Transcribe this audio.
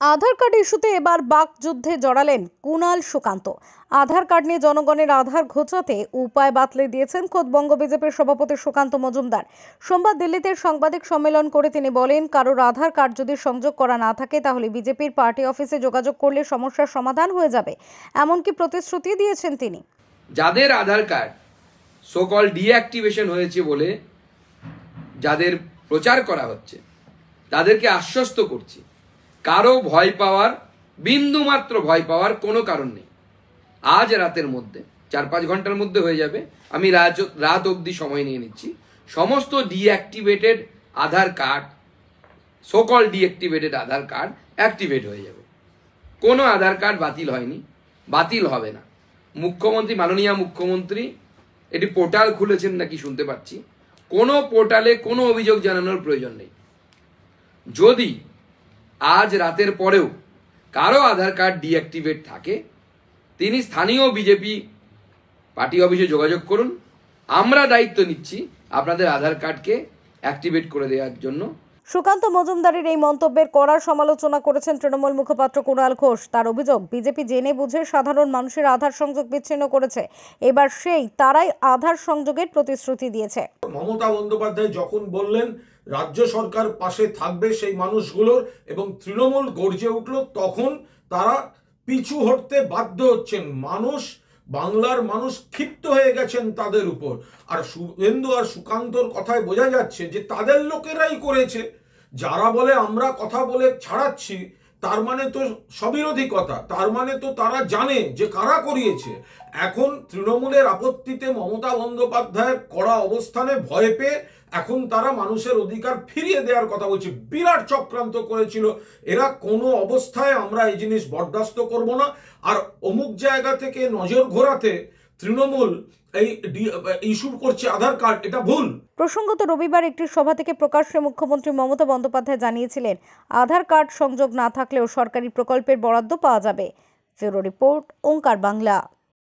আধার card ইস্যুতে এবার বাকযুদ্ধে জড়ালেন কুণাল সুকান্ত। আধার card নিয়ে জনগণের আধার ঘোচাতে উপায় বাতলে দিয়েছেন খোদ বঙ্গ বিজেপির সভাপতি সুকান্ত মজুমদার। সোমবার দিল্লিতে সাংবাদিক সম্মেলন করে তিনি বলেন, কারোর আধার কার্ড যদি সংযোগ করা না থাকে তাহলে বিজেপির পার্টি অফিসে যোগাযোগ করলে সমস্যার সমাধান হয়ে যাবে, এমনকি প্রতিশ্রুতি দিয়েছেন তিনি। যাদের আধার কার্ড সোকল ডিঅ্যাক্টিভেশন হয়েছে বলে যাদের প্রচার করা হচ্ছে তাদেরকে আশ্বস্ত করছি, কারো ভয় পাওয়ার, বিন্দুমাত্র ভয় পাওয়ার কোনো কারণ নেই। আজ রাতের মধ্যে 4-5 ঘন্টার মধ্যে হয়ে যাবে। আমি রাত অবধি সময় নিয়ে নিচ্ছি। সমস্ত ডিঅ্যাক্টিভেটেড আধার কার্ড, সোকল ডিঅ্যাক্টিভেটেড আধার কার্ড অ্যাক্টিভেট হয়ে যাবে। কোনো আধার কার্ড বাতিল হয়নি, বাতিল হবে না। মুখ্যমন্ত্রী, মাননীয় মুখ্যমন্ত্রী এটি পোর্টাল খুলেছেন নাকি শুনতে পাচ্ছি। কোনো পোর্টালে কোনো অভিযোগ জানানোর প্রয়োজন নেই। যদি আজ রাতের পরেও কারো আধার কার্ড ডিঅ্যাক্টিভেট থাকে, তিনি স্থানীয় বিজেপি পার্টি অফিসে যোগাযোগ করুন। আমরা দায়িত্ব নিচ্ছি আপনাদের আধার কার্ডকে অ্যাক্টিভেট করে দেওয়ার জন্য। সুকান্ত মজুমদারের এই মন্তব্যের কড়া সমালোচনা করেছেন তৃণমূল মুখপাত্র কুণাল ঘোষ। তার অভিযোগ, বিজেপি জেনে বুঝে সাধারণ মানুষের আধার সংযোগ বিচ্ছিন্ন করেছে। এবার তারাই আধার সংযোগের প্রতিশ্রুতি দিয়েছে। মমতা বন্দ্যোপাধ্যায় যখন বললেন রাজ্য সরকার পাশে থাকবে সেই মানুষগুলোর, এবং তৃণমূল গর্জে উঠল, তখন তারা পিছু হটতে বাধ্য হচ্ছেন। বাংলার মানুষ ক্ষিপ্ত হয়ে গেছেন তাদের উপর। আর শুভেন্দু আর সুকান্তর কথায় বোঝা যাচ্ছে যে তাদের লোকেরাই করেছে। যারা বলে আমরা কথা বলে ছাড়াচ্ছি, তার মানে তো সবিরোধী কথা। তার মানে তো তারা জানে যে কারা করিয়েছে। এখন তৃণমূলের আপত্তিতে মমতা বন্দ্যোপাধ্যায়ের কড়া অবস্থানে ভয় পেয়ে এখন তারা মানুষের অধিকার ফিরিয়ে দেওয়ার কথা বলছে। বিরাট চক্রান্ত করেছিল এরা। কোনো অবস্থায় আমরা এই জিনিস বরদাস্ত করব না। আর অমুক জায়গা থেকে নজর ঘোরাতে তৃণমূল এই ইস্যু করছে আধার কার্ড, এটা ভুল। প্রসঙ্গত, রবিবার একটি সভা থেকে প্রকাশ্যে মুখ্যমন্ত্রী মমতা বন্দ্যোপাধ্যায় জানিয়েছিলেন, আধার কার্ড সংযোগ না থাকলেও সরকারি প্রকল্পের বরাদ্দ পাওয়া যাবে। ব্যুরো রিপোর্ট, ওঙ্কার বাংলা।